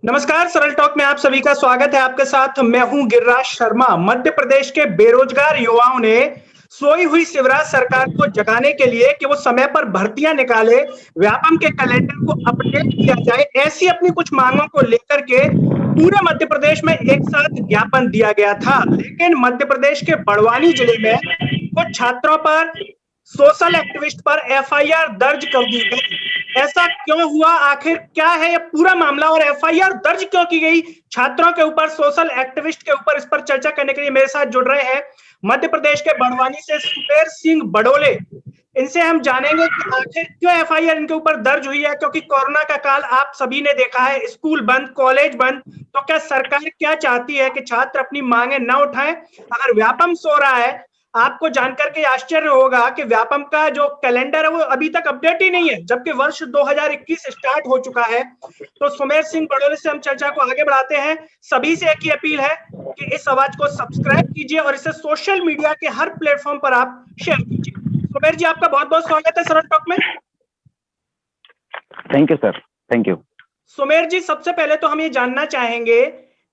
नमस्कार। सरल टॉक में आप सभी का स्वागत है। आपके साथ मैं हूं गिरिराज शर्मा। मध्य प्रदेश के बेरोजगार युवाओं ने सोई हुई शिवराज सरकार को जगाने के लिए कि वो समय पर भर्तियां निकाले, व्यापम के कैलेंडर को अपडेट किया जाए, ऐसी अपनी कुछ मांगों को लेकर के पूरे मध्य प्रदेश में एक साथ ज्ञापन दिया गया था। लेकिन मध्य प्रदेश के बड़वानी जिले में कुछ छात्रों पर, सोशल एक्टिविस्ट पर एफआईआर दर्ज कर दी गई। ऐसा क्यों हुआ, आखिर क्या है यह पूरा मामला और एफआईआर दर्ज क्यों की गई छात्रों के ऊपर, सोशल एक्टिविस्ट के ऊपर, इस पर चर्चा करने के लिए मेरे साथ जुड़ रहे हैं मध्य प्रदेश के बड़वानी से सुमेर सिंह बड़ोले। इनसे हम जानेंगे कि आखिर क्यों एफआईआर इनके ऊपर दर्ज हुई है। क्योंकि कोरोना का काल आप सभी ने देखा है, स्कूल बंद, कॉलेज बंद, तो क्या सरकार क्या चाहती है कि छात्र अपनी मांगे न उठाएं? अगर व्यापम सो रहा है, आपको जानकर के आश्चर्य होगा कि व्यापम का जो कैलेंडर है वो अभी तक अपडेट ही नहीं है, जबकि वर्ष 2021 स्टार्ट हो चुका है। तो सुमेर सिंह बड़ोले से हम चर्चा को आगे बढ़ाते हैं। सभी से एक ही अपील है कि इस आवाज को सब्सक्राइब कीजिए और इसे सोशल मीडिया के हर प्लेटफॉर्म पर आप शेयर कीजिए। सुमेर जी, आपका बहुत बहुत स्वागत है सरल टॉक में। Thank you sir, thank you. Sumer ji, सबसे पहले तो हम ये जानना चाहेंगे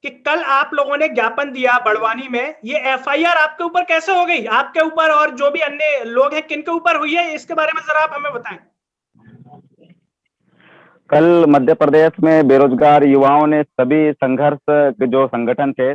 कि कल आप लोगों ने ज्ञापन दिया बड़वानी में, ये एफआईआर आपके ऊपर कैसे हो गई? आपके ऊपर और जो भी अन्य लोग हैं, किनके ऊपर हुई है, इसके बारे में जरा आप हमें बताएं। कल मध्य प्रदेश में बेरोजगार युवाओं ने, सभी संघर्ष के जो संगठन थे,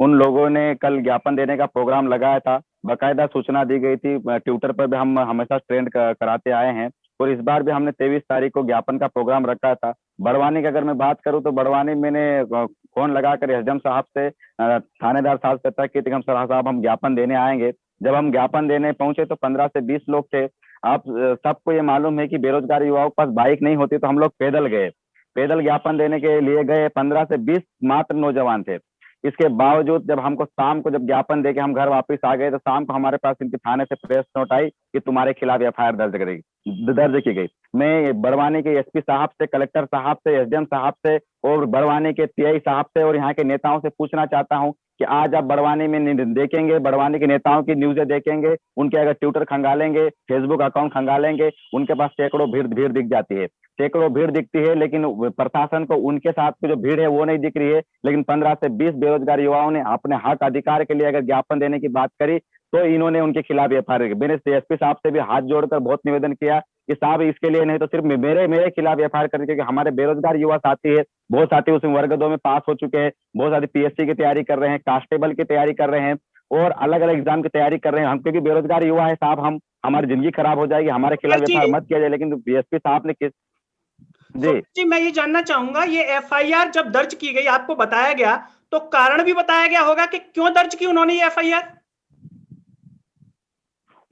उन लोगों ने कल ज्ञापन देने का प्रोग्राम लगाया था। बाकायदा सूचना दी गई थी, ट्विटर पर भी हम हमेशा ट्रेंड कराते आए हैं और इस बार भी हमने 23 तारीख को ज्ञापन का प्रोग्राम रखा था। बड़वानी की अगर मैं बात करूं तो बड़वानी मैंने फोन लगाकर एसडीएम साहब से, थानेदार साहब से तय की थी, साहब हम ज्ञापन देने आएंगे। जब हम ज्ञापन देने पहुंचे तो 15 से 20 लोग थे। आप सबको ये मालूम है कि बेरोजगार युवाओं के पास बाइक नहीं होती, तो हम लोग पैदल गए, पैदल ज्ञापन देने के लिए गए। 15 से 20 मात्र नौजवान थे। इसके बावजूद जब हमको शाम को, जब ज्ञापन देके हम घर वापस आ गए, तो शाम को हमारे पास इनके थाने से प्रेस नोट आई कि तुम्हारे खिलाफ एफआईआर दर्ज की गई। मैं बड़वानी के एसपी साहब से, कलेक्टर साहब से, एसडीएम साहब से और बड़वानी के टीआई साहब से और यहाँ के नेताओं से पूछना चाहता हूँ कि आज आप बड़वानी में देखेंगे, बड़वानी के नेताओं की न्यूज़ें देखेंगे, उनके अगर ट्विटर खंगालेंगे, फेसबुक अकाउंट खंगालेंगे, उनके पास सैकड़ों भीड़ भीड़ दिख जाती है, सैकड़ों भीड़ दिखती है। लेकिन प्रशासन को उनके साथ जो भीड़ है वो नहीं दिख रही है। लेकिन 15 से 20 बेरोजगार युवाओं ने अपने हक अधिकार के लिए अगर ज्ञापन देने की बात करी, तो इन्होंने उनके खिलाफ एफआईआर। मैंने एसपी साहब से भी हाथ जोड़कर बहुत निवेदन किया कि साहब इसके लिए नहीं तो सिर्फ मेरे खिलाफ एफआईआर करें, क्योंकि हमारे बेरोजगार युवा साथी है, बहुत साथी उसमें वर्ग 2 में पास हो चुके हैं, बहुत साथी पीएससी की तैयारी कर रहे हैं, कांस्टेबल की तैयारी कर रहे हैं और अलग अलग एग्जाम की तैयारी कर रहे हैं। हम क्योंकि बेरोजगार युवा है साहब, हम हमारी जिंदगी खराब हो जाएगी, हमारे खिलाफ एफआईआर मत किया जाए। लेकिन एसपी साहब ने किस जी, मैं ये जानना चाहूंगा, ये एफआईआर जब दर्ज की गई, आपको बताया गया, तो कारण भी बताया गया होगा कि क्यों दर्ज की उन्होंने ये एफआईआर?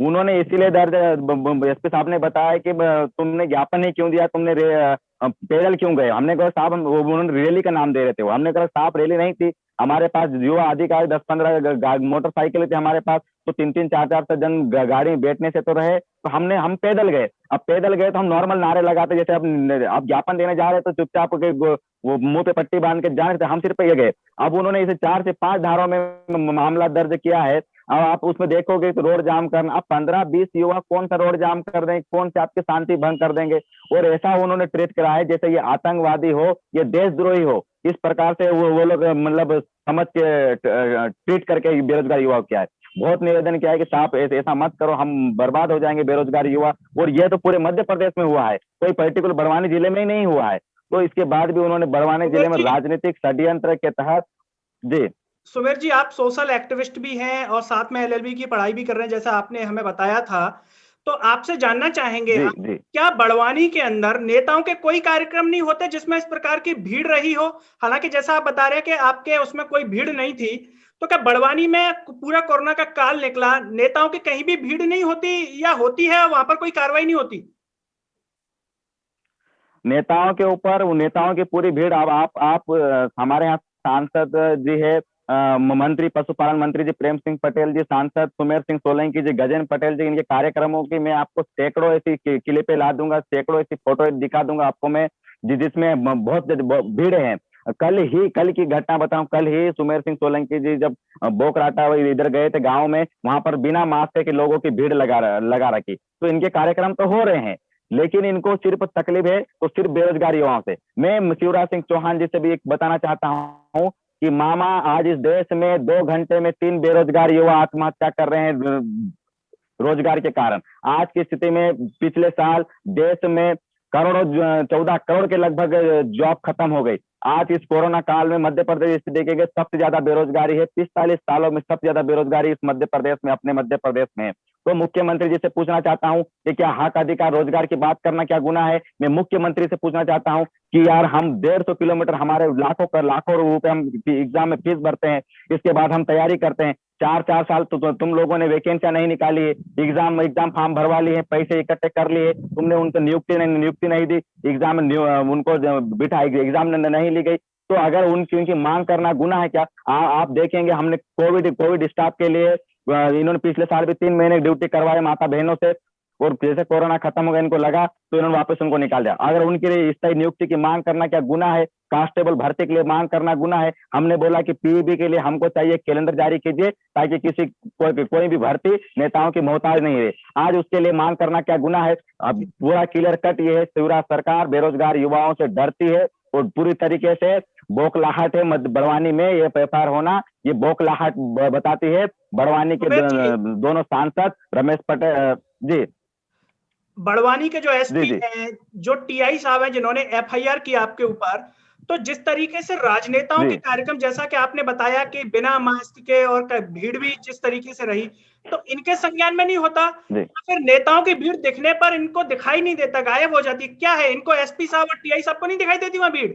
उन्होंने इसीलिए दर्ज, एसपी साहब ने बताया कि तुमने ज्ञापन ही क्यों दिया, तुमने पैदल क्यों गए। हमने कहा साहब, उन्होंने रैली का नाम दे रहे थे, हमने कहा साहब रैली नहीं थी, हमारे पास युवा अधिकारी 10-15 मोटरसाइकिल थे हमारे पास, तो 3-3 4-4 से जन गाड़ी में बैठने से तो रहे, तो हम पैदल गए। अब पैदल गए तो हम नॉर्मल नारे लगाते, जैसे अब ज्ञापन देने जा रहे तो चुपचाप वो मुंह पे पट्टी बांध के जाने थे, हम सिर्फ ये गए। अब उन्होंने इसे 4 से 5 धाराओं में मामला दर्ज किया है। अब आप उसमें देखोगे तो रोड जाम करना, अब 15-20 युवा कौन सा रोड जाम कर देंगे, कौन से आपकी शांति भंग कर देंगे। और ऐसा उन्होंने ट्रीट करा है जैसे ये आतंकवादी हो, ये देशद्रोही हो। इस प्रकार से वो लोग मतलब समझ के ट्रीट करके बेरोजगार युवा क्या है। बहुत निवेदन किया है कि साहब ऐसा मत करो, हम बर्बाद हो जाएंगे बेरोजगार युवा। और ये तो पूरे मध्य प्रदेश में हुआ है, कोई पर्टिकुलर बड़वानी जिले में ही नहीं हुआ है। तो इसके बाद भी उन्होंने बड़वानी जिले में राजनीतिक षड्यंत्र के तहत। जी सुमेर जी, आप सोशल एक्टिविस्ट भी हैं और साथ में एलएलबी की पढ़ाई भी कर रहे हैं, जैसा आपने हमें बताया था। तो आपसे जानना चाहेंगे जी हम, जी क्या बड़वानी के अंदर नेताओं के कोई कार्यक्रम नहीं होते जिसमें इस प्रकार की भीड़ रही हो? हालांकि जैसा आप बता रहे हैं कि आपके उसमें कोई भीड़ नहीं थी, तो क्या बड़वानी में पूरा कोरोना का काल निकला, नेताओं की कहीं भी भीड़ नहीं होती, या होती है वहां पर कोई कार्रवाई नहीं होती? नेताओं के ऊपर, नेताओं की पूरी भीड़। अब आप हमारे यहाँ सांसद जी है, मंत्री, पशुपालन मंत्री जी प्रेम सिंह पटेल जी, सांसद सुमेर सिंह सोलंकी जी, गजेंद्र पटेल जी, इनके कार्यक्रमों की मैं आपको सैकड़ों ऐसी क्लिपें ला दूंगा, सैकड़ों ऐसी फोटो दिखा दूंगा आपको मैं, जिसमें बहुत भीड़ है। कल की घटना बताऊं, कल ही सुमेर सिंह सोलंकी जी जब बोकराटा इधर गए थे गांव में, वहां पर बिना मास्क के लोगों की भीड़ लगा रखी। तो इनके कार्यक्रम तो हो रहे हैं, लेकिन इनको सिर्फ तकलीफ है तो सिर्फ बेरोजगार युवाओं से। मैं शिवराज सिंह चौहान जी से भी एक बताना चाहता हूँ कि मामा, आज इस देश में 2 घंटे में 3 बेरोजगार युवा आत्महत्या कर रहे हैं रोजगार के कारण। आज की स्थिति में पिछले साल देश में करोड़ों 14 करोड़ के लगभग जॉब खत्म हो गई। आज इस कोरोना काल में मध्य प्रदेश देखेंगे सबसे ज्यादा बेरोजगारी है। 45 सालों में सबसे ज्यादा बेरोजगारी इस मध्य प्रदेश में, अपने मध्य प्रदेश में है। तो मुख्यमंत्री जी से पूछना चाहता हूं कि क्या हक अधिकार रोजगार की बात करना क्या गुनाह है? मैं मुख्यमंत्री से पूछना चाहता हूं कि यार हम 150 किलोमीटर, हमारे लाखों रुपए हम एग्जाम में फीस भरते हैं, इसके बाद हम तैयारी करते हैं। 4 साल तो तुम लोगों ने वैकेंसियां नहीं निकाली है, एग्जाम फॉर्म भरवा लिए, पैसे इकट्ठे कर लिए, तुमने उनको नियुक्ति नहीं दी, एग्जाम उनको बिठा एग्जाम नहीं ली गई। तो अगर उनकी मांग करना गुनाह है क्या? आप देखेंगे हमने कोविड स्टाफ के लिए इन्होंने पिछले साल भी 3 महीने ड्यूटी करवाए माता बहनों से, और जैसे कोरोना खत्म हो गया इनको लगा तो इन्होंने वापस उनको निकाल दिया। अगर उनके लिए स्थायी नियुक्ति की मांग करना क्या गुनाह है? कांस्टेबल भर्ती के लिए मांग करना गुनाह है? हमने बोला कि पीईबी के लिए हमको चाहिए कैलेंडर जारी कीजिए ताकि कोई भी भर्ती नेताओं की मोहताज नहीं रहे। आज उसके लिए मांग करना क्या गुनाह है? अब पूरा क्लियर कट ये है, शिवराज सरकार बेरोजगार युवाओं से डरती है और पूरी तरीके से बौखलाहट है। बड़वानी में ये एफआईआर होना, ये बौखलाहट बताती है। बड़वानी के दोनों सांसद रमेश पटेल जी, बड़वानी के जो एसपी हैं, जो टीआई साहब हैं, जिन्होंने एफआईआर की आपके ऊपर, तो जिस तरीके से राजनेताओं के कार्यक्रम, जैसा कि आपने बताया कि बिना मास्क के, और भीड़ भी जिस तरीके से रही, तो इनके संज्ञान में नहीं होता, तो फिर नेताओं की भीड़ दिखने पर इनको दिखाई नहीं देता, गायब हो जाती। क्या है, इनको एसपी साहब और टीआई साहब को नहीं दिखाई देती वहां भीड़?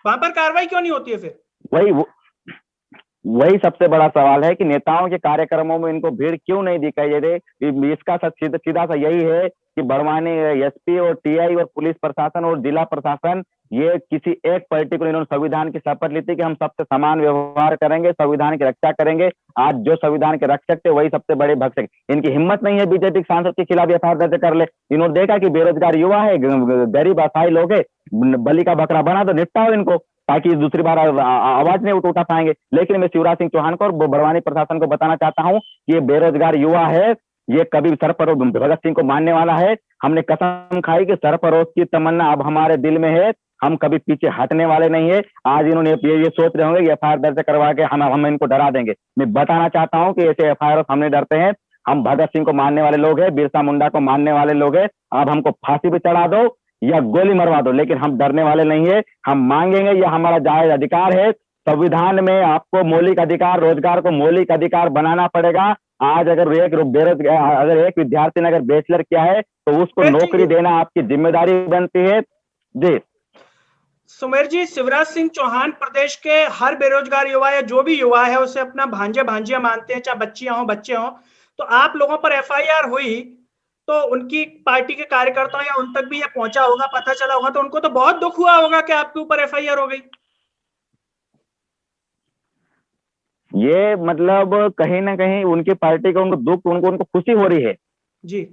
वहां पर कार्रवाई क्यों नहीं होती है फिर? वही सबसे बड़ा सवाल है कि नेताओं के कार्यक्रमों में इनको भीड़ क्यों नहीं दिखाई दे रही। इसका सीधा सा यही है कि बड़वानी एसपी और टीआई और पुलिस प्रशासन और जिला प्रशासन, ये किसी एक पर्टिकुलर, इन्होंने संविधान की शपथ ली थी कि हम सबसे समान व्यवहार करेंगे, संविधान की रक्षा करेंगे। आज जो संविधान के रक्षक थे वही सबसे बड़े भक्षक। इनकी हिम्मत नहीं है बीजेपी सांसद के खिलाफ एफआईआर दर्ज कर ले। इन्होंने देखा कि बेरोजगार युवा है, गरीब असहाय लोग है, बलि का बकरा बना दो, निपटाओ इनको, ताकि दूसरी बार आवाज नहीं उठा पाएंगे। लेकिन मैं शिवराज सिंह चौहान को और बड़वानी प्रशासन को बताना चाहता हूं कि ये बेरोजगार युवा है, ये कभी सरफरोश भगत सिंह को मानने वाला है। हमने कसम खाई कि सरफरोश की तमन्ना अब हमारे दिल में है, हम कभी पीछे हटने वाले नहीं है। आज इन्होंने ये सोच रहे होंगे कि एफआईआर दर्ज करवा के हम इनको डरा देंगे। मैं बताना चाहता हूं कि ऐसे एफआईआर हम नहीं डरते हैं। हम भगत सिंह को मानने वाले लोग हैं, बिरसा मुंडा को मानने वाले लोग हैं। आप हमको फांसी पे चढ़ा दो या गोली मरवा दो, लेकिन हम डरने वाले नहीं है। हम मांगेंगे, यह हमारा जायज अधिकार है। संविधान में आपको मौलिक अधिकार, रोजगार को मौलिक अधिकार बनाना पड़ेगा। आज अगर एक विद्यार्थी ने अगर बैचलर किया है तो उसको नौकरी देना आपकी जिम्मेदारी बनती है। जी सुमेर जी, शिवराज सिंह चौहान प्रदेश के हर बेरोजगार युवा या जो भी युवा है उसे अपना भांजे भांजिया मानते हैं, चाहे बच्चियां हो बच्चे हो। तो आप लोगों पर एफआईआर हुई तो उनकी पार्टी के कार्यकर्ताओं या उन तक भी ये पहुंचा होगा, पता चला होगा, तो उनको तो बहुत दुख हुआ होगा कि आपके ऊपर एफआईआर हो गई। ये मतलब कहीं ना कहीं उनकी पार्टी का उनको दुख, उनको खुशी हो रही है जी।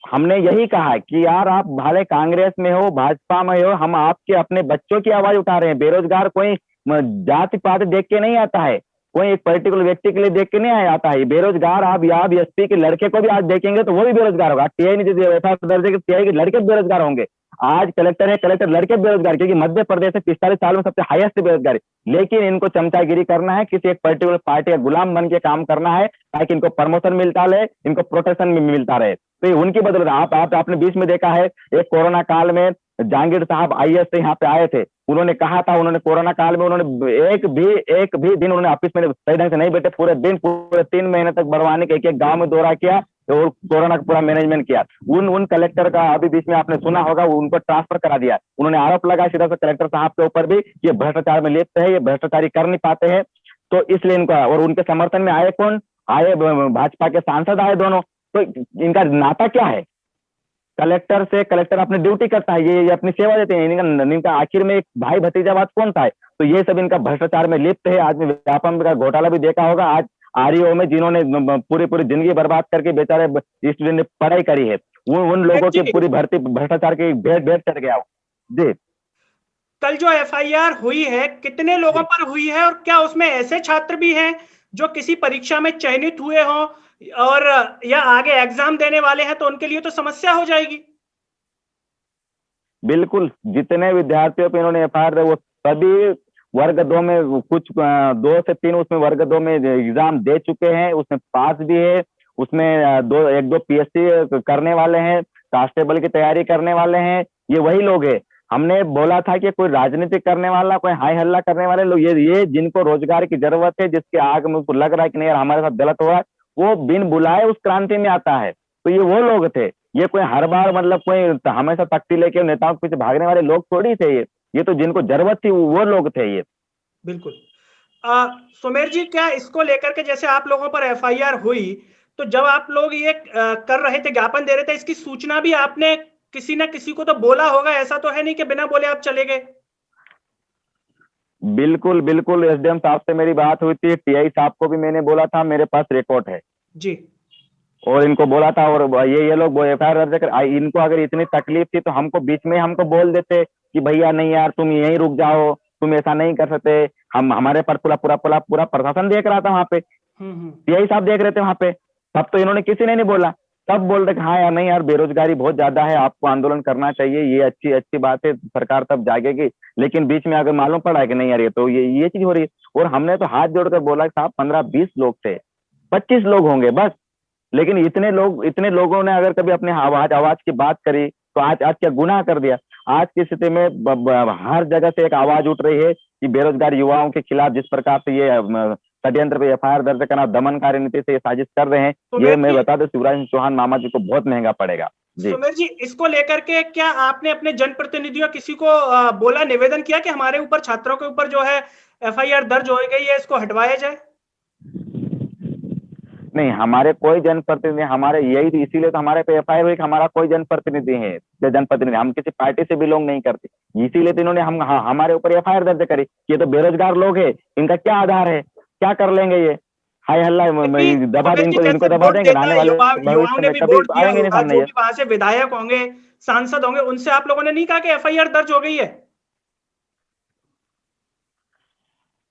हमने यही कहा कि यार आप भले कांग्रेस में हो, भाजपा में हो, हम आपके अपने बच्चों की आवाज उठा रहे हैं। बेरोजगार कोई जाति पाति देख के नहीं आता है, कोई एक पर्टिकुलर व्यक्ति के लिए देख के नहीं आता है। बेरोजगार आप एसपी के लड़के को भी आज देखेंगे तो वो भी बेरोजगार होगा। टीआई ने दर्जे के टीआई के लड़के बेरोजगार होंगे। आज कलेक्टर है, कलेक्टर लड़के बेरोजगार, क्योंकि मध्य प्रदेश में 45 साल में सबसे हाईएस्ट बेरोजगारी। लेकिन इनको चमचागिरी करना है, किसी एक पर्टिकुलर पार्टी का गुलाम बन के काम करना है ताकि इनको प्रमोशन मिलता रहे, इनको प्रोटेक्शन में मिलता रहे। तो उनकी बदौलत आपने बीच में देखा है, एक कोरोना काल में जहांगीर साहब आईएएस से यहाँ पे आए थे। उन्होंने कहा था, उन्होंने कोरोना काल में उन्होंने एक भी दिन उन्होंने ऑफिस में सही ढंग से नहीं बैठे, पूरे 3 महीने तक बड़वानी के एक गांव में दौरा किया और कोरोना का पूरा मैनेजमेंट किया। उन कलेक्टर का अभी बीच में आपने सुना होगा, उनको ट्रांसफर करा दिया। उन्होंने आरोप लगाया सीधा सा कलेक्टर साहब के ऊपर भी, ये भ्रष्टाचार में लिप्त है, ये भ्रष्टाचारी कर नहीं पाते हैं। तो इसलिए इनका, और उनके समर्थन में आए कौन आए? भाजपा के सांसद आए दोनों। तो इनका नाता क्या है? कलेक्टर से, कलेक्टर अपनी ड्यूटी करता है, ये अपनी सेवा देते हैं। इनका आखिर में एक भाई भतीजावाद कौन था? तो ये सब इनका भ्रष्टाचार में लिप्त है। आज में व्यापम का घोटाला भी देखा होगा। आज आरईओ में जिन्होंने पूरी जिंदगी बर्बाद करके बेचारे स्टूडेंट ने पढ़ाई करी है, उन लोगों की पूरी भर्ती भ्रष्टाचार की भेंट चढ़ गया। जी, कल जो एफआईआर हुई है कितने लोगों पर हुई है, और क्या उसमें ऐसे छात्र भी हैं जो किसी परीक्षा में चयनित हुए हों और या आगे एग्जाम देने वाले हैं, तो उनके लिए तो समस्या हो जाएगी। बिल्कुल, जितने विद्यार्थियों पे इन्होंने एफआईआर वो सभी वर्ग 2 में कुछ 2 से 3 उसमें वर्ग 2 में एग्जाम दे चुके हैं, उसमें पास भी है, उसमें दो एक दो पीएससी करने वाले हैं, कांस्टेबल की तैयारी करने वाले हैं, ये वही लोग हैं। हमने बोला था कि कोई राजनीति करने वाला, कोई हाई हल्ला करने वाले लोग, ये जिनको रोजगार की जरूरत है, जिसके आग में उसको लग रहा है कि नहीं यार हमारे साथ गलत हो रहा है, वो बिन बुलाए उस क्रांति में आता है। तो ये वो लोग थे, ये कोई हर बार मतलब कोई हमेशा तख्ती लेके नेताओं के पीछे भागने वाले लोग थोड़ी थे ये तो जिनको जरूरत थी वो लोग थे ये। बिल्कुल। सुमेर जी, क्या इसको लेकर के जैसे आप लोगों पर एफआईआर हुई, तो जब आप लोग ये कर रहे थे, ज्ञापन दे रहे थे, इसकी सूचना भी आपने किसी ना किसी को तो बोला होगा, ऐसा तो है नहीं कि बिना बोले आप चले गए? बिल्कुल बिल्कुल, एसडीएम साहब से मेरी बात हुई थी, टीआई साहब को भी मैंने बोला था, मेरे पास रिकॉर्ड है जी। और इनको बोला था। और ये लोग एफआईआर दर्ज कर, इनको अगर इतनी तकलीफ थी तो हमको बीच में हमको बोल देते कि भैया नहीं यार तुम यहीं रुक जाओ, तुम ऐसा नहीं कर सकते। हम हमारे पर पूरा पूरा पूरा पूरा प्रशासन देख रहा था वहां पे, टीआई साहब देख रहे थे वहां पे, तब तो इन्होंने किसी ने नहीं बोला। तब बोल रहे हाँ यार नहीं यार बेरोजगारी बहुत ज्यादा है, आपको आंदोलन करना चाहिए, ये अच्छी अच्छी बात है, सरकार तब जागेगी। लेकिन बीच में अगर मालूम पड़ा है कि नहीं यार ये तो ये चीज हो रही है। और हमने तो हाथ जोड़कर बोला साहब 15-20 लोग थे, 25 लोग होंगे बस, लेकिन इतने लोगों ने अगर कभी अपने आवाज की बात करी तो आज क्या गुनाह कर दिया। आज की स्थिति में हर जगह से एक आवाज उठ रही है कि बेरोजगार युवाओं के खिलाफ जिस प्रकार से ये षड्यंत्र पे एफआईआर दर्ज करना, दमनकारी नीति से ये साजिश कर रहे हैं, ये मैं बता दूं शिवराज सिंह चौहान मामा जी को बहुत महंगा पड़ेगा जी। सुमेर जी, इसको लेकर के क्या आपने अपने जनप्रतिनिधियों किसी को बोला, निवेदन किया कि हमारे ऊपर, छात्रों के ऊपर जो है एफआईआर दर्ज हो गई है, इसको हटवाया जाए? नहीं, हमारे कोई जनप्रतिनिधि, हमारे यही तो इसीलिए तो हमारे पे एफआईआर हुई कि हमारा कोई जनप्रतिनिधि है, जनप्रतिनिधि हम किसी पार्टी से बिलोंग नहीं करते, इसीलिए तो इन्होंने हमारे ऊपर एफआईआर दर्ज करी। ये तो बेरोजगार लोग है, इनका क्या आधार है, क्या कर लेंगे ये, हाय हल्ला दबा इनको दबा देंगे, आने वाले युवाओं भविष्य ने में भी कभी वोट दिया आएंगे नहीं होगा, सामने जो ये। भी वहां से विधायक होंगे, सांसद होंगे, उनसे आप लोगों ने नहीं कहा कि एफआईआर दर्ज हो गई है?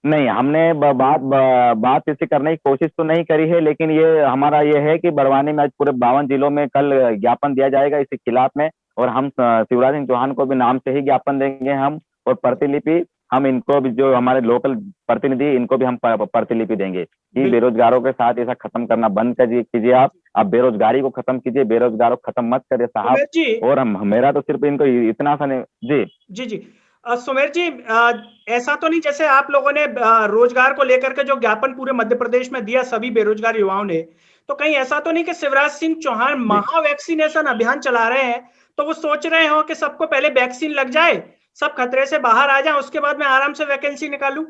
नहीं, हमने बात इसे करने की कोशिश तो नहीं करी है, लेकिन ये हमारा ये है कि बड़वानी में आज पूरे 52 जिलों में कल ज्ञापन दिया जाएगा इसके खिलाफ में, और हम शिवराज सिंह चौहान को भी नाम से ही ज्ञापन देंगे हम, और प्रतिलिपि हम इनको भी, जो हमारे लोकल प्रतिनिधि, इनको भी हम प्रतिलिपि देंगे कि बेरोजगारों के साथ ऐसा खत्म करना बंद कीजिए, आप बेरोजगारी को खत्म कीजिए, बेरोजगारों को खत्म मत करिए साहब। और मेरा तो सिर्फ इनको इतना सा नहीं जी जी जी। सुमेर जी, ऐसा तो नहीं जैसे आप लोगों ने रोजगार को लेकर के जो ज्ञापन पूरे मध्य प्रदेश में दिया सभी बेरोजगार युवाओं ने, तो कहीं ऐसा तो नहीं कि शिवराज सिंह चौहान महा वैक्सीनेशन अभियान चला रहे हैं, तो वो सोच रहे हो कि सबको पहले वैक्सीन लग जाए, सब खतरे से बाहर आ जाए, उसके बाद मैं आराम से वैकेंसी निकालूं?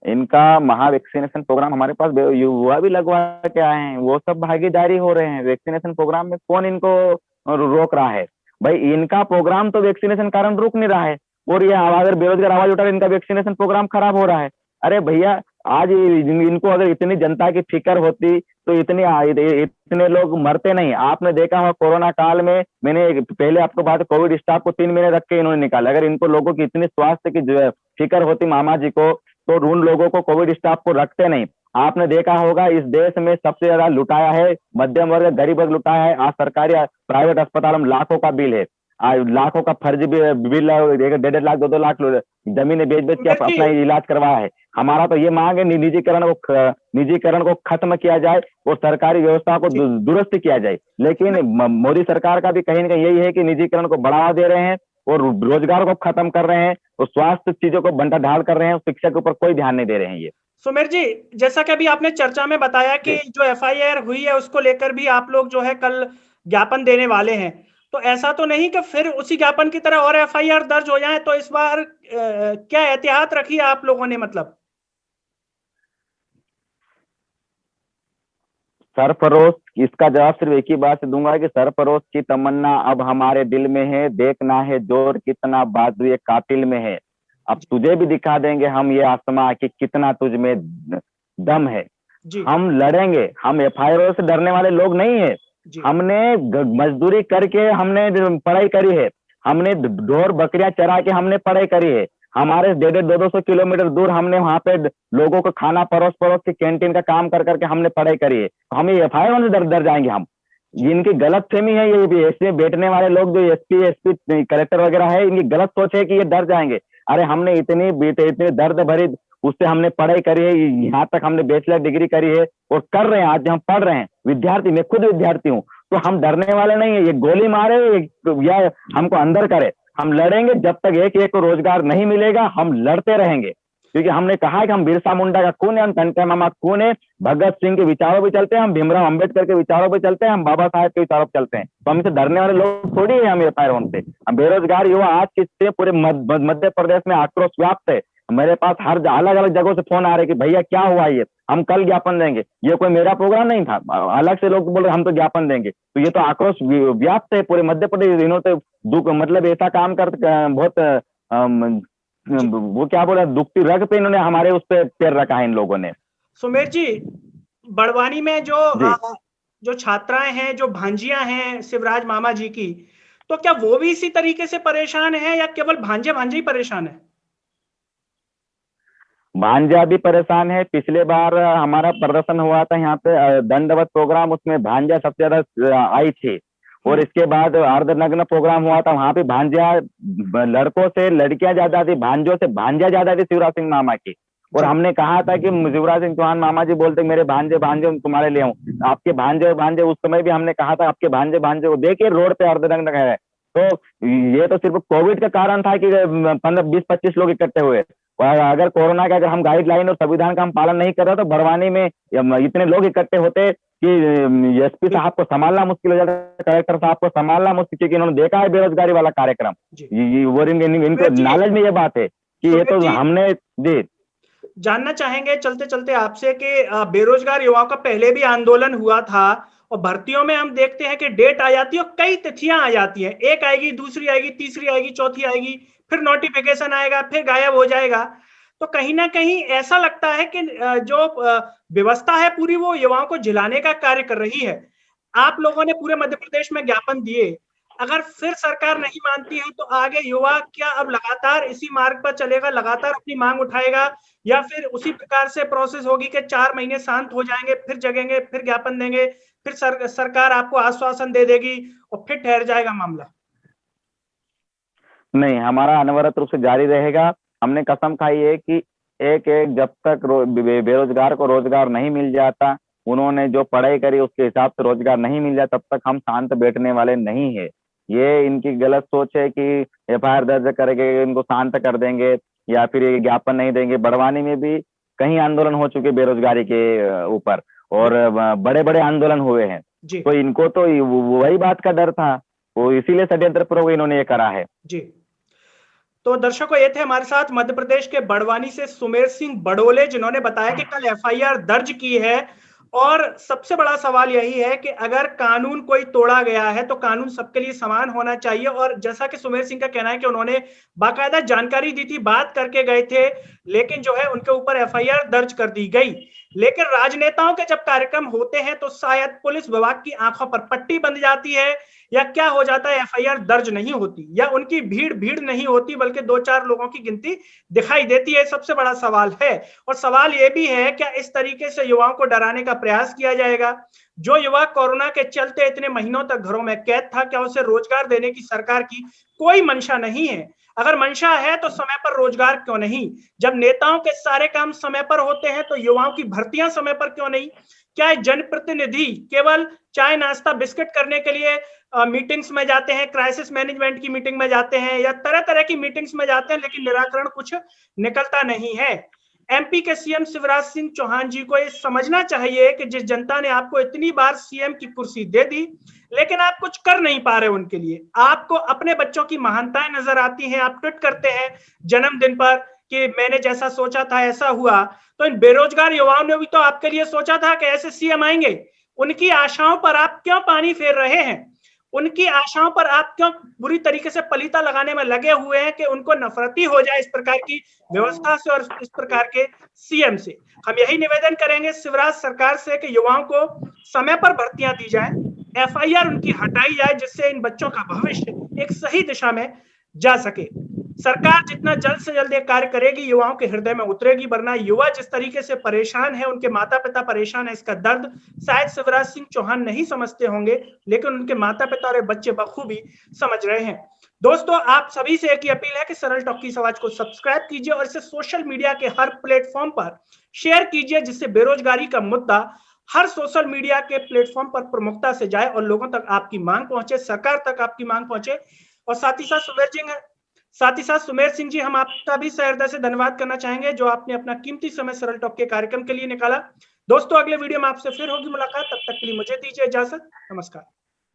इनका महा वैक्सीनेशन प्रोग्राम, हमारे पास युवा भी लगवा के आए हैं, वो सब भागीदारी हो रहे हैं वैक्सीनेशन प्रोग्राम में, कौन इनको रोक रहा है भाई? इनका प्रोग्राम तो वैक्सीनेशन कारण रुक नहीं रहा है, और ये अगर बेरोजगार आवाज उठा रहे, इनका वैक्सीनेशन प्रोग्राम खराब हो रहा है। अरे भैया, आज इनको अगर इतनी जनता की फिक्र होती तो इतने लोग मरते नहीं। आपने देखा होगा कोरोना काल में, मैंने पहले आपको बात, कोविड स्टाफ को 3 महीने रख के इन्होंने निकाला। अगर इनको लोगों की इतनी स्वास्थ्य की जो है फिक्र होती मामा जी को, तो उन लोगों को कोविड स्टाफ को रखते नहीं। आपने देखा होगा इस देश में सबसे ज्यादा लुटाया है मध्यम वर्ग, गरीब वर्ग लुटाया है। आज सरकारी प्राइवेट अस्पताल में लाखों का बिल है, आज लाखों का फर्जी बिल है, 1.5 लाख 2 लाख जमीनें बेच के अपना इलाज करवाया है। हमारा तो ये मांग है निजीकरण को खत्म किया जाए और सरकारी व्यवस्था को दुरुस्त किया जाए। लेकिन मोदी सरकार का भी कहीं ना कहीं यही है कि निजीकरण को बढ़ावा दे रहे हैं और रोजगार को खत्म कर रहे हैं और स्वास्थ्य चीजों को बंटा ढाल कर रहे हैं, शिक्षा के ऊपर कोई ध्यान नहीं दे रहे हैं ये। सुमेर जी, जैसा कि अभी आपने चर्चा में बताया कि जो एफआईआर हुई है उसको लेकर भी आप लोग जो है कल ज्ञापन देने वाले हैं, तो ऐसा तो नहीं कि फिर उसी ज्ञापन की तरह और एफआईआर दर्ज हो जाए? तो इस बार क्या एहतियात रखी है आप लोगों ने? मतलब सरफरोश, इसका जवाब सिर्फ एक ही बात से दूंगा कि सरफरोश की तमन्ना अब हमारे दिल में है, देखना है जोर कितना बाजुए कातिल में है। अब तुझे भी दिखा देंगे हम ये आसमां कि कितना तुझ में दम है। हम लड़ेंगे, हम एफआईआर से डरने वाले लोग नहीं है। हमने मजदूरी करके हमने पढ़ाई करी है, हमने ढोर बकरियां चरा के हमने पढ़ाई करी है। हमारे 150-200 किलोमीटर दूर हमने वहां पे लोगों को खाना परोस के कैंटीन का काम कर करके हमने पढ़ाई करी है। हम ये एफआईआर से डर जाएंगे हम? इनकी गलत फहमी है, ये इसमें बैठने वाले लोग जो एसपी कलेक्टर वगैरह है, इनकी गलत सोच है कि ये डर जाएंगे। अरे हमने इतनी दर्द भरी उससे हमने पढ़ाई करी है, यहाँ तक हमने बैचलर डिग्री करी है और कर रहे हैं, आज हम पढ़ रहे हैं, विद्यार्थी, मैं खुद विद्यार्थी हूँ, तो हम डरने वाले नहीं है। ये गोली मारे या हमको अंदर करे, हम लड़ेंगे जब तक एक एक को रोजगार नहीं मिलेगा, हम लड़ते रहेंगे। क्योंकि हमने कहा है कि हम बिरसा मुंडा का खून है, हम घंटा मामा खून है, भगत सिंह के विचारों पे चलते हैं, हम भीमराव अंबेडकर के विचारों पे चलते हैं, हम बाबा साहेब के विचारों पे चलते हैं। तो हमसे डरने वाले लोग थोड़ी है हम एफआईआर उनसे। हम बेरोजगार युवा आज किससे पूरे मध्य प्रदेश में आक्रोश व्याप्त है। मेरे पास हर अलग अलग जगहों से फोन आ रहे कि भैया क्या हुआ, ये हम कल ज्ञापन देंगे। ये कोई मेरा प्रोग्राम नहीं था, अलग से लोग बोल रहे हम तो ज्ञापन देंगे। तो ये तो आक्रोश व्याप्त है पूरे मध्य प्रदेश। इन्होंने दुख मतलब ऐसा काम कर बहुत वो क्या बोला, दुखती रग पे इन्होंने हमारे उस पे पैर रखा है इन लोगों ने। सुमेर जी, बड़वानी में जो छात्राएं हैं, जो भांजियां हैं शिवराज मामा जी की, तो क्या वो भी इसी तरीके से परेशान है या केवल भांजे ही परेशान है? भांजा भी परेशान है। पिछले बार हमारा प्रदर्शन हुआ था यहाँ पे दंडवत प्रोग्राम, उसमें भांजा सबसे ज्यादा आई थी। और इसके बाद अर्धनग्न प्रोग्राम हुआ था, वहां पे भांजा लड़कों से लड़कियां ज्यादा थी, भांजों से भांजा ज्यादा थी शिवराज सिंह मामा की। और हमने कहा था कि शिवराज सिंह चौहान मामा जी बोलते मेरे भांजे तुम्हारे लिए हूँ, आपके भांजे उस समय भी हमने कहा था आपके भांजे को देखिए रोड पे अर्धनग्न है। तो ये तो सिर्फ कोविड का कारण था कि 15-20-25 लोग इकट्ठे हुए। अगर कोरोना का अगर हम गाइडलाइन और संविधान का हम पालन नहीं कर रहे तो बड़वानी में इतने लोग इकट्ठे होते कि एसपी साहब को संभालना मुश्किल हो जाता, कलेक्टर साहब को संभालना मुश्किल, क्योंकि इन्होंने देखा है बेरोजगारी वाला कार्यक्रम। वो इनको नॉलेज में ये बात है कि ये तो हमने जी जानना चाहेंगे चलते चलते आपसे कि बेरोजगार युवाओं का पहले भी आंदोलन हुआ था और भर्तियों में हम देखते हैं कि डेट आ जाती है और कई तिथियां आ जाती हैं, एक आएगी, दूसरी आएगी, तीसरी आएगी, चौथी आएगी, फिर नोटिफिकेशन आएगा, फिर गायब हो जाएगा। तो कहीं ना कहीं ऐसा लगता है कि जो व्यवस्था है पूरी वो युवाओं को जिलाने का कार्य कर रही है। आप लोगों ने पूरे मध्य प्रदेश में ज्ञापन दिए, अगर फिर सरकार नहीं मानती है तो आगे युवा क्या अब लगातार इसी मार्ग पर चलेगा, लगातार अपनी मांग उठाएगा, या फिर उसी प्रकार से प्रोसेस होगी कि 4 महीने शांत हो जाएंगे, फिर जगेंगे, फिर ज्ञापन देंगे, फिर सरकार आपको आश्वासन दे देगी और फिर ठहर जाएगा मामला? नहीं, हमारा अनवरत रूप से जारी रहेगा। हमने कसम खाई है कि एक जब तक बेरोजगार को रोजगार नहीं मिल जाता, उन्होंने जो पढ़ाई करी उसके हिसाब से रोजगार नहीं मिल जाता, तब तक हम शांत बैठने वाले नहीं है। ये इनकी गलत सोच है कि एफआईआर दर्ज करके इनको शांत कर देंगे या फिर ये ज्ञापन नहीं देंगे। बड़वानी में भी कई आंदोलन हो चुके बेरोजगारी के ऊपर और बड़े बड़े आंदोलन हुए हैं। तो इनको तो वही बात का डर था, वो इसीलिए षड्यंत्र पूर्वक इन्होंने ये करा है। जी, तो दर्शकों ये थे हमारे साथ मध्य प्रदेश के बड़वानी से सुमेर सिंह बड़ोले, जिन्होंने बताया कि कल एफआईआर दर्ज की है और सबसे बड़ा सवाल यही है कि अगर कानून कोई तोड़ा गया है तो कानून सबके लिए समान होना चाहिए। और जैसा कि सुमेर सिंह का कहना है कि उन्होंने बाकायदा जानकारी दी थी, बात करके गए थे, लेकिन जो है उनके ऊपर एफआईआर दर्ज कर दी गई। लेकिन राजनेताओं के जब कार्यक्रम होते हैं तो शायद पुलिस विभाग की आंखों पर पट्टी बंध जाती है, या क्या हो जाता है एफआईआर दर्ज नहीं होती, या उनकी भीड़ नहीं होती बल्कि 2-4 लोगों की गिनती दिखाई देती है। सबसे बड़ा सवाल है। और सवाल यह भी है क्या इस तरीके से युवाओं को डराने का प्रयास किया जाएगा? जो युवा कोरोना के चलते इतने महीनों तक घरों में कैद था, क्या उसे रोजगार देने की सरकार की कोई मंशा नहीं है? अगर मंशा है तो समय पर रोजगार क्यों नहीं? जब नेताओं के सारे काम समय पर होते हैं तो युवाओं की भर्तियां समय पर क्यों नहीं? क्या जनप्रतिनिधि केवल चाय नाश्ता बिस्किट करने के लिए मीटिंग्स में जाते हैं, क्राइसिस मैनेजमेंट की मीटिंग में जाते हैं या तरह तरह की मीटिंग्स में जाते हैं, लेकिन निराकरण कुछ निकलता नहीं है? एमपी के सीएम शिवराज सिंह चौहान जी को ये समझना चाहिए कि जिस जनता ने आपको इतनी बार सीएम की कुर्सी दे दी लेकिन आप कुछ कर नहीं पा रहे उनके लिए, आपको अपने बच्चों की महानताएं नजर आती हैं, आप ट्वीट करते हैं जन्मदिन पर कि मैंने जैसा सोचा था ऐसा हुआ, तो इन बेरोजगार युवाओं ने भी तो आपके लिए सोचा था कि ऐसे सीएम आएंगे। उनकी आशाओं पर आप क्यों पानी फेर रहे हैं? उनकी आशाओं पर आप क्यों बुरी तरीके से पलीता लगाने में लगे हुए हैं कि उनको नफरती हो जाए इस प्रकार की व्यवस्था से और इस प्रकार के सीएम से? हम यही निवेदन करेंगे शिवराज सरकार से कि युवाओं को समय पर भर्तियां दी जाए, एफआईआर उनकी हटाई जाए, जिससे इन बच्चों का भविष्य एक सही दिशा में जा सके। सरकार जितना जल्द से जल्द ये कार्य करेगी, युवाओं के हृदय में उतरेगी, वरना युवा जिस तरीके से परेशान है, उनके माता पिता परेशान है, इसका दर्द शायद शिवराज सिंह चौहान नहीं समझते होंगे, लेकिन उनके माता पिता और बच्चे बखूबी समझ रहे हैं। दोस्तों, आप सभी से एक ही अपील है कि सरल टॉक की आवाज को सब्सक्राइब कीजिए और इसे सोशल मीडिया के हर प्लेटफॉर्म पर शेयर कीजिए, जिससे बेरोजगारी का मुद्दा हर सोशल मीडिया के प्लेटफॉर्म पर प्रमुखता से जाए और लोगों तक आपकी मांग पहुंचे, सरकार तक आपकी मांग पहुंचे। और साथ ही साथ सुमेर सिंह जी, हम आपका भी सहृदय से धन्यवाद करना चाहेंगे जो आपने अपना कीमती समय सरल टॉक के कार्यक्रम के लिए निकाला। दोस्तों, अगले वीडियो में आपसे फिर होगी मुलाकात, तब तक के लिए मुझे दीजिए इजाजत। नमस्कार।